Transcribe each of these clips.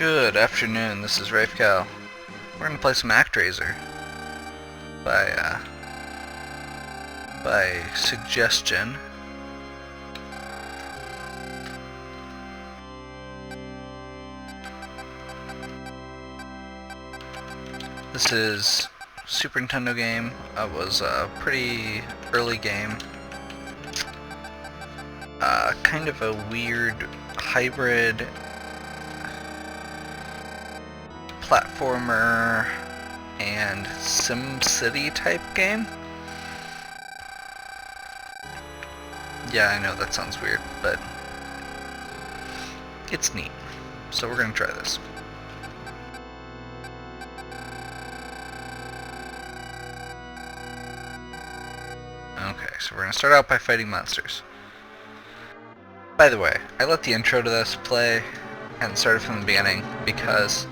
Good afternoon, this is Rafe Cow. We're gonna play some ActRaiser by suggestion. This is Super Nintendo game. It was a pretty early game. Kind of a weird hybrid platformer and SimCity type game. Yeah, I know that sounds weird, but it's neat. So we're gonna try this. Okay, so we're gonna start out by fighting monsters. By the way, I let the intro to this play and started from the beginning because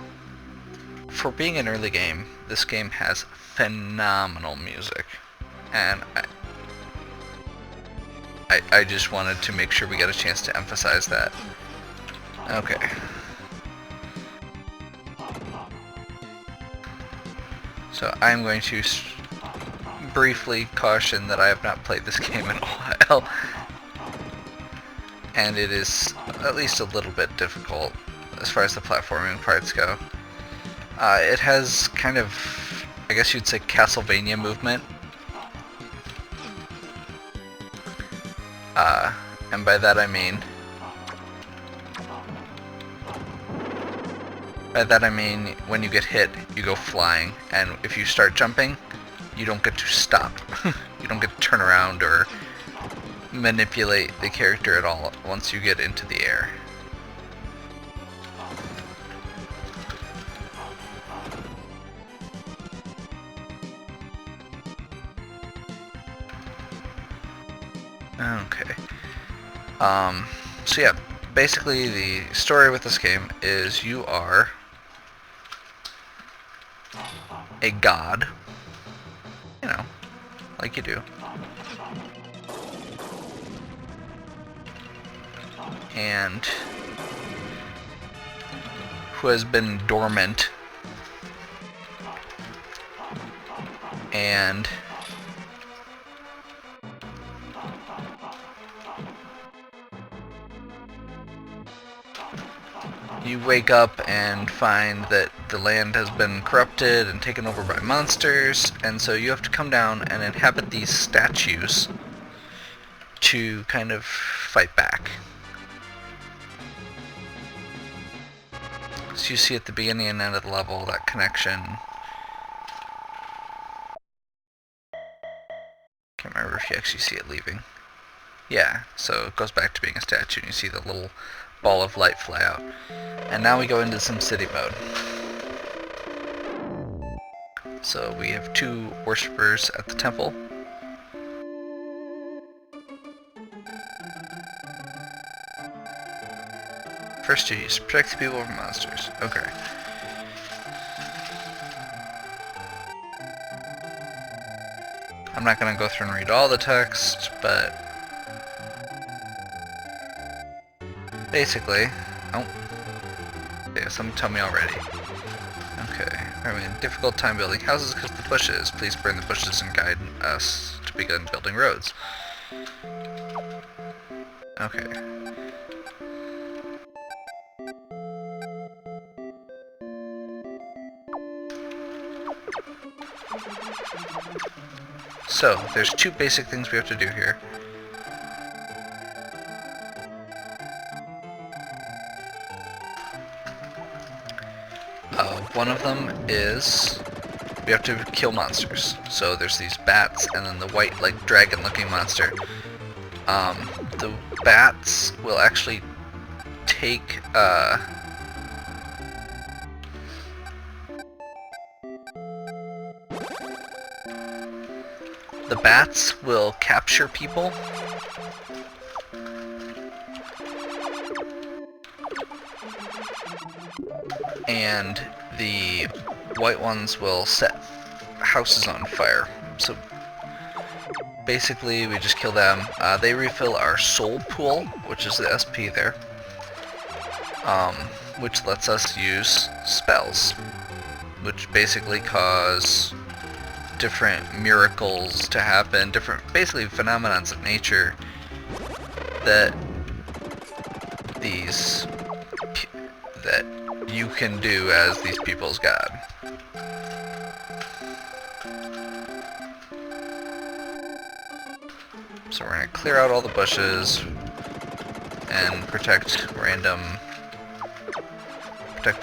for being an early game, this game has phenomenal music, and I just wanted to make sure we got a chance to emphasize that. Okay. So I'm going to briefly caution that I have not played this game in a while, and it is at least a little bit difficult as far as the platforming parts go. It has kind of, I guess you'd say, Castlevania movement. And by that I mean when you get hit, you go flying, and if you start jumping, you don't get to stop. You don't get to turn around or manipulate the character at all once you get into the air. Okay. So yeah, basically the story with this game is you are a god, you know, like you do, and who has been dormant, and you wake up and find that the land has been corrupted and taken over by monsters, and so you have to come down and inhabit these statues to kind of fight back. So you see at the beginning and end of the level that connection. Can't remember if you actually see it leaving. Yeah, so it goes back to being a statue and you see the little ball of light fly out. And now we go into some city mode. So we have two worshippers at the temple. First duties, protect the people from monsters. Okay. I'm not going to go through and read all the text, but basically, oh, yeah, someone tell me already. Okay, we're having a difficult time building houses because of the bushes. Please burn the bushes and guide us to begin building roads. Okay. So, there's two basic things we have to do here. One of them is we have to kill monsters. So there's these bats and then the white, like, dragon-looking monster. The bats will actually take, the bats will capture people. And the white ones will set houses on fire. So basically we just kill them. They refill our soul pool, which is the SP there. which lets us use spells, which basically cause different miracles to happen, different basically phenomenons of nature that that you can do as these people's god. So we're going to clear out all the bushes and protect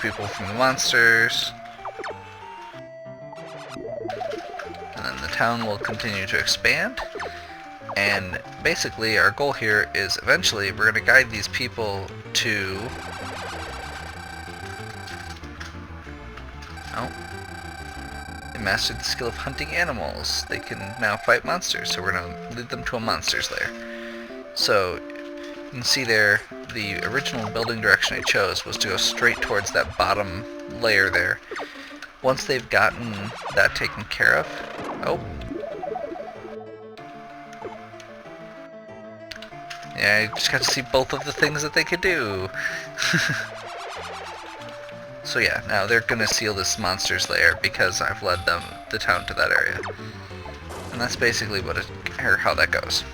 people from the monsters. And then the town will continue to expand. And basically our goal here is eventually we're going to guide these people to... Oh. They mastered the skill of hunting animals. They can now fight monsters, so we're going to lead them to a monster's lair. So, you can see there, the original building direction I chose was to go straight towards that bottom layer there. Once they've gotten that taken care of... Oh. Yeah, I just got to see both of the things that they could do. So yeah, now they're gonna seal this monster's lair because I've led the town to that area. And that's basically how that goes.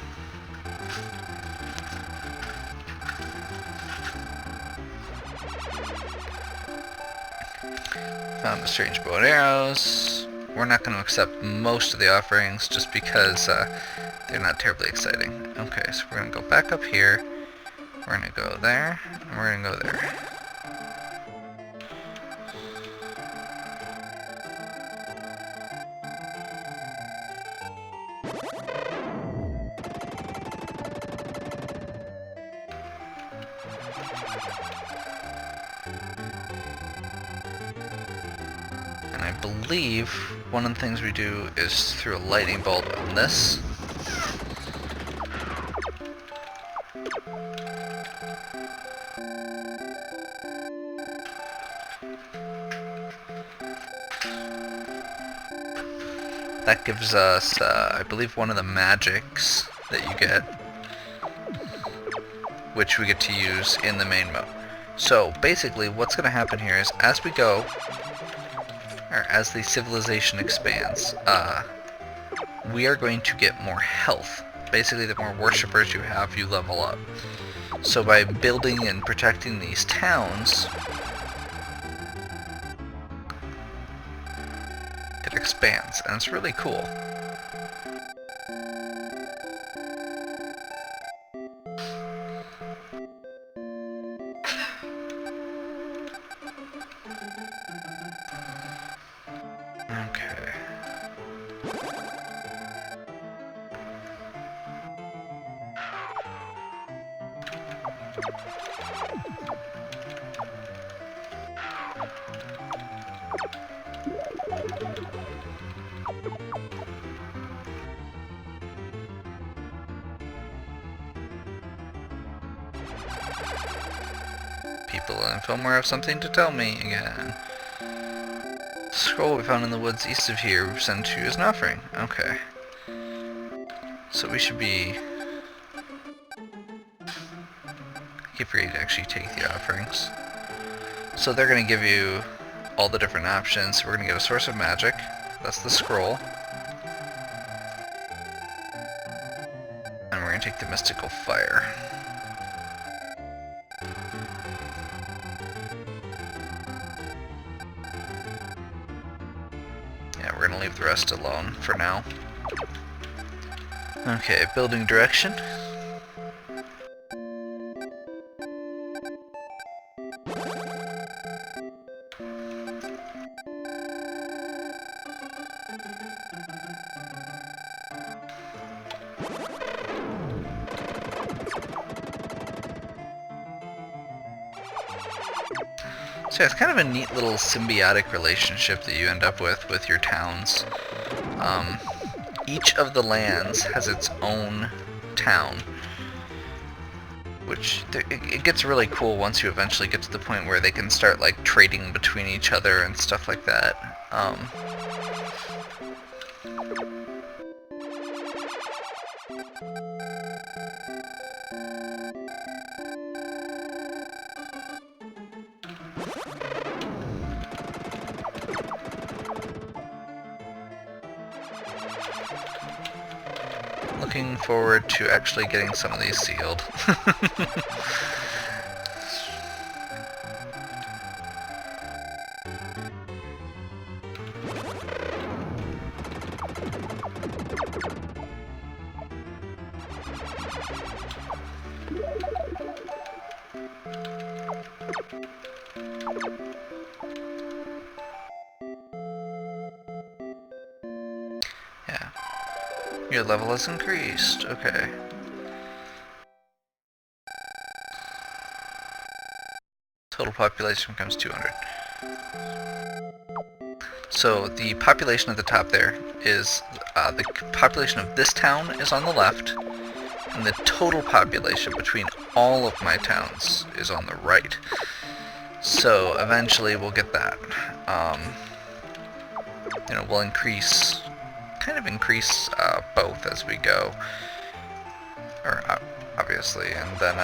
Found the strange bow and arrows. We're not going to accept most of the offerings just because they're not terribly exciting. Okay, so we're going to go back up here. We're going to go there, and we're going to go there. And I believe one of the things we do is through a lightning bolt on this. That gives us, I believe, one of the magics that you get, which we get to use in the main mode. So basically what's going to happen here is as we go, or as the civilization expands, we are going to get more health. Basically, the more worshippers you have, you level up. So by building and protecting these towns, it expands, and it's really cool. Okay. People in Fillmore have something to tell me again. Scroll we found in the woods east of here we've sent to you as an offering. Okay. So we should be... keep ready to actually take the offerings. So they're going to give you all the different options. So we're going to get a source of magic. That's the scroll. And we're going to take the mystical fire. Yeah, we're going to leave the rest alone for now. Okay, building direction. So yeah, it's kind of a neat little symbiotic relationship that you end up with your towns. Each of the lands has its own town, which it gets really cool once you eventually get to the point where they can start like trading between each other and stuff like that. looking forward to actually getting some of these sealed. Yeah. Your level has increased. Okay. Total population becomes 200. So the population at the top there is, the population of this town is on the left, and the total population between all of my towns is on the right. So eventually we'll get that. You know, we'll increase both as we go, or obviously, and then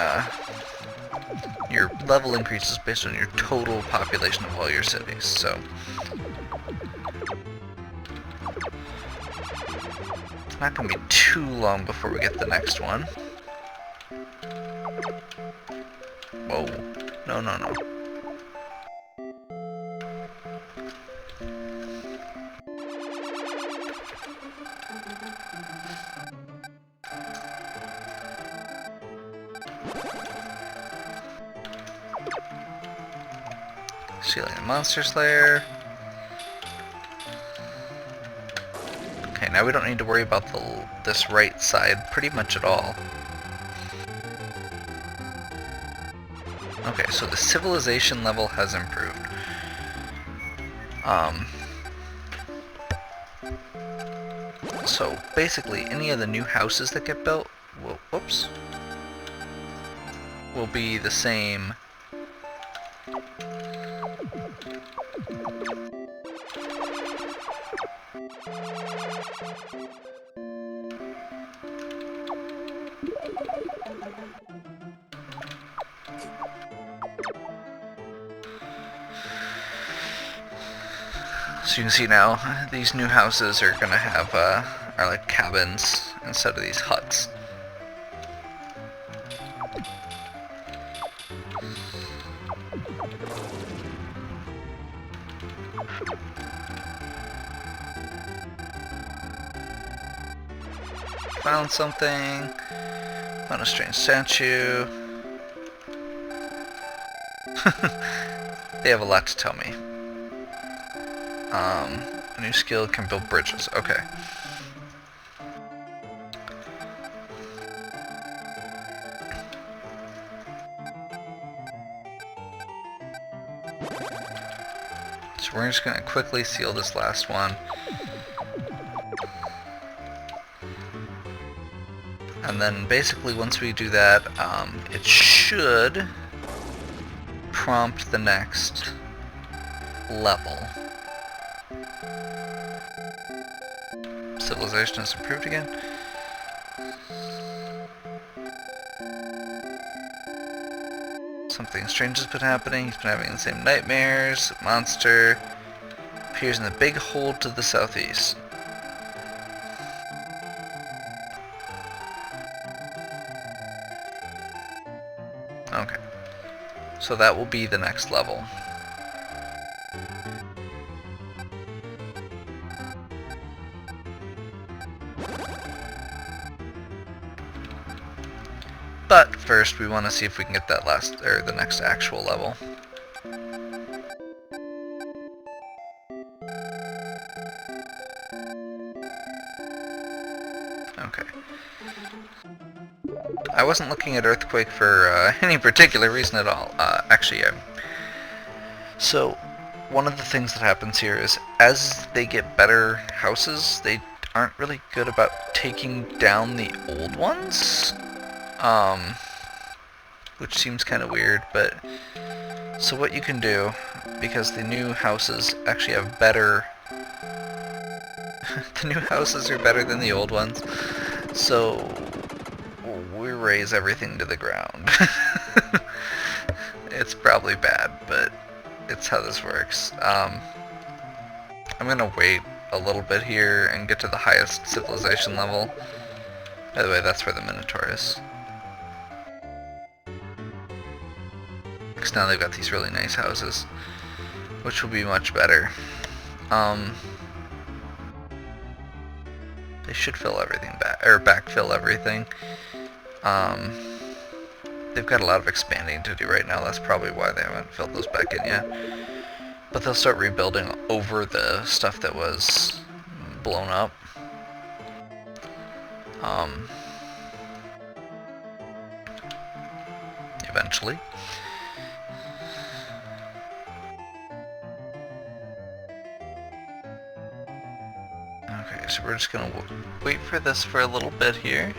your level increases based on your total population of all your cities. So it's not going to be too long before we get the next one. Whoa. No, no, no. Sealing the Monster Slayer. Okay, now we don't need to worry about this right side pretty much at all. Okay, so the civilization level has improved. So basically, any of the new houses that get built will be the same. So you can see now, these new houses are gonna have, are like cabins instead of these huts. Found something. Found a strange statue. They have a lot to tell me. A new skill can build bridges. Okay. So we're just gonna quickly seal this last one. And then basically once we do that, it should prompt the next level. Civilization is improved again. Something strange has been happening. He's been having the same nightmares. A monster appears in the big hole to the southeast. Okay. So that will be the next level. But first we want to see if we can get that the next actual level. Okay. I wasn't looking at Earthquake for any particular reason at all. Actually, so one of the things that happens here is as they get better houses, they aren't really good about taking down the old ones. Which seems kind of weird, but so what you can do, because the new houses actually have better the new houses are better than the old ones, so we raise everything to the ground. It's probably bad, but it's how this works. I'm gonna wait a little bit here and get to the highest civilization level, By the way, that's where the Minotaur is. Because now they've got these really nice houses, which will be much better. They should fill everything back, or backfill everything. They've got a lot of expanding to do right now. That's probably why they haven't filled those back in yet. But they'll start rebuilding over the stuff that was blown up. Eventually. Okay, so we're just gonna wait for this for a little bit here.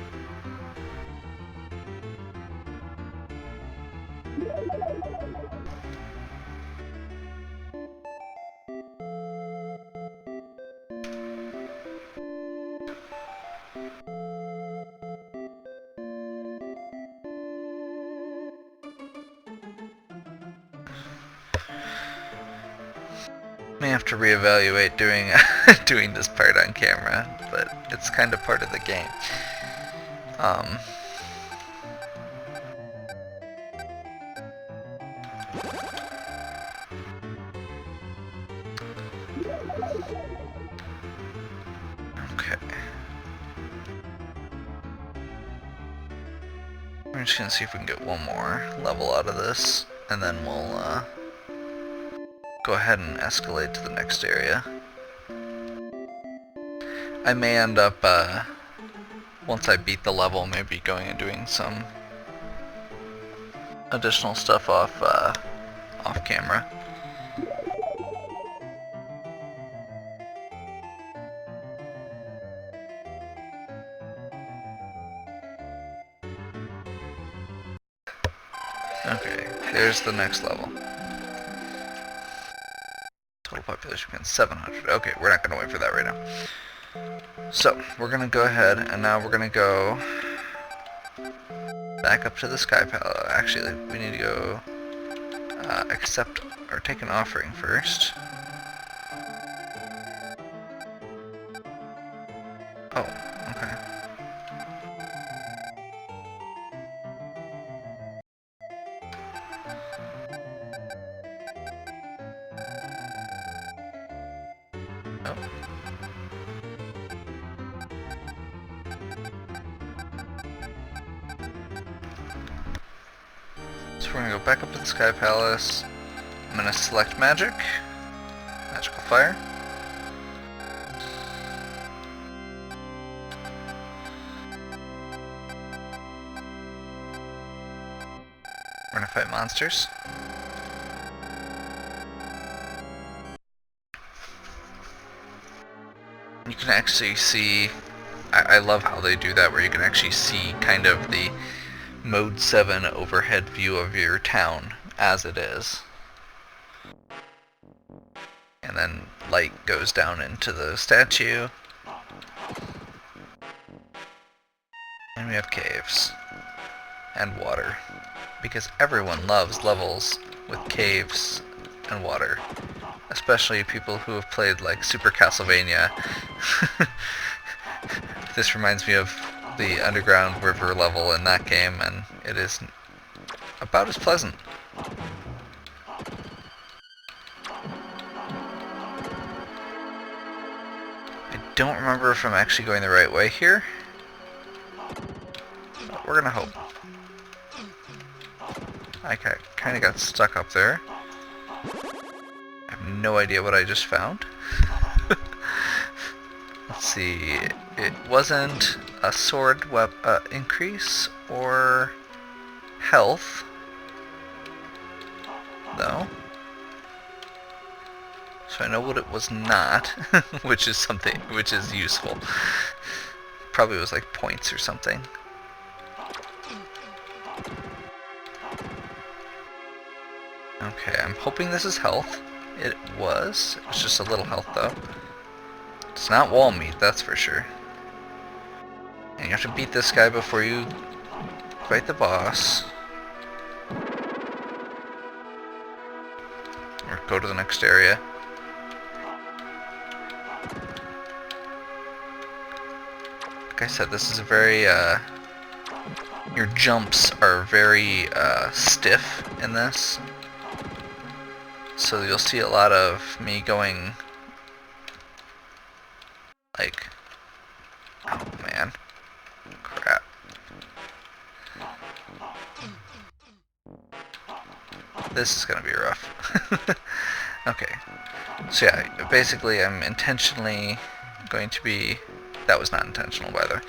May have to reevaluate doing doing this part on camera, but it's kind of part of the game. Okay. We're just gonna see if we can get one more level out of this, and then we'll go ahead and escalate to the next area. I may end up, once I beat the level, maybe going and doing some additional stuff off camera. Okay, there's the next level. Total population becomes 700. Okay, we're not going to wait for that right now. So, we're going to go ahead, and now we're going to go back up to the Sky Palace. Actually, we need to go accept or take an offering first. Oh, okay. Oh. So we're gonna go back up to the Sky Palace. I'm gonna select magic, magical fire. We're gonna fight monsters. You can actually see, I love how they do that, where you can actually see kind of the Mode 7 overhead view of your town as it is. And then light goes down into the statue. And we have caves. And water. Because everyone loves levels with caves and water. Especially people who have played like Super Castlevania. This reminds me of the underground river level in that game, and it is about as pleasant. I don't remember if I'm actually going the right way here. But we're gonna hope. I kind of got stuck up there. I have no idea what I just found. Let's see, it wasn't a sword increase or health, though. So I know what it was not, which is useful. Probably was like points or something. Okay, I'm hoping this is health. It was. It was just a little health, though. It's not wall meat, that's for sure. And you have to beat this guy before you fight the boss. Or go to the next area. like I said, this is a very, your jumps are very stiff in this. So you'll see a lot of me going, like, oh man, crap. This is gonna be rough. Okay, so yeah, basically I'm intentionally going to be, that was not intentional by the way,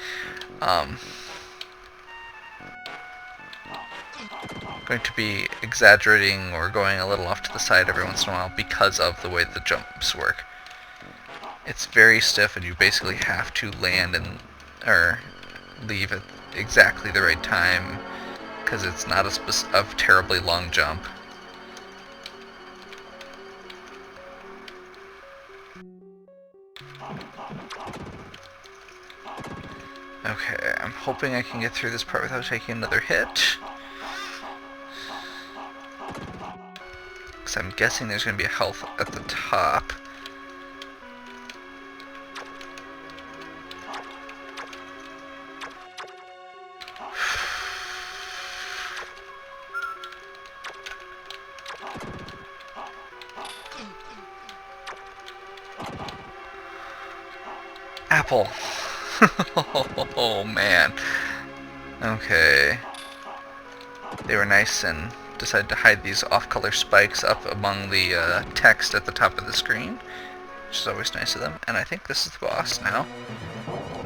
going to be exaggerating or going a little off to the side every once in a while because of the way the jumps work. It's very stiff and you basically have to land and or leave at exactly the right time because it's not a terribly long jump. Okay, I'm hoping I can get through this part without taking another hit. Because I'm guessing there's going to be a health at the top. Apple. Oh man. Okay. They were nice and decided to hide these off-color spikes up among the text at the top of the screen, which is always nice of them. And I think this is the boss now.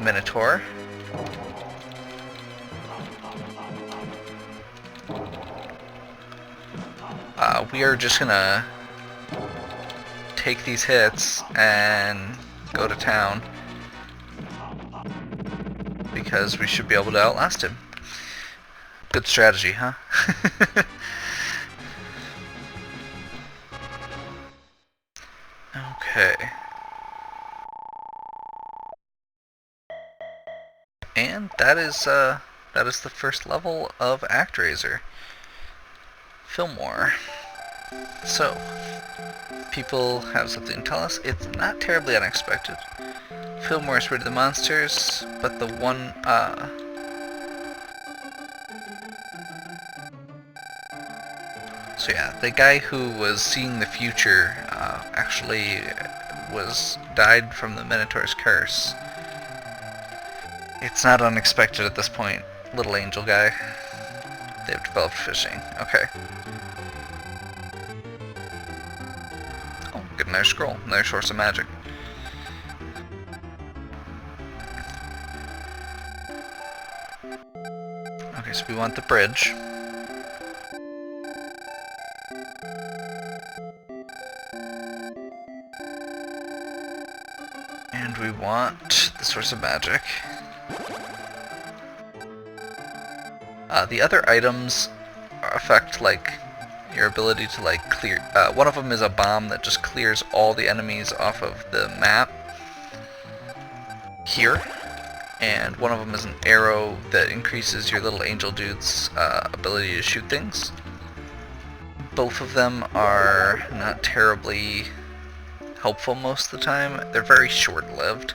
Minotaur. We are just gonna take these hits and go to town because we should be able to outlast him. Good strategy, huh? Okay. And that is the first level of ActRaiser. Fillmore. So, people have something to tell us. It's not terribly unexpected. Fillmore is rid of the monsters, but the one, so yeah, the guy who was seeing the future, actually died from the Minotaur's curse. It's not unexpected at this point, little angel guy. They've developed fishing. Okay. Oh, get another scroll, another source of magic. Okay, so we want the bridge. And we want the source of magic. The other items affect, like, your ability to, like, clear... one of them is a bomb that just clears all the enemies off of the map. Here. And one of them is an arrow that increases your little angel dude's ability to shoot things. Both of them are not terribly helpful most of the time. They're very short-lived.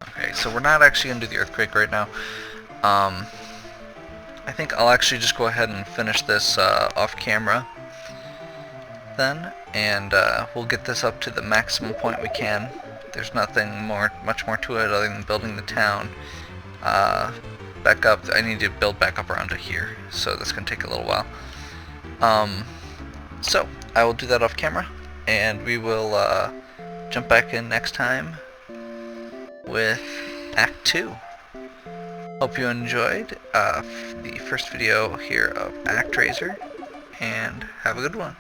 Okay, so we're not actually going to do the earthquake right now. I think I'll actually just go ahead and finish this off camera then, and we'll get this up to the maximum point we can. There's nothing much more to it other than building the town back up. I need to build back up around to here, so that's going to take a little while. So I will do that off camera, and we will jump back in next time with Act 2. Hope you enjoyed the first video here of ActRaiser, and have a good one.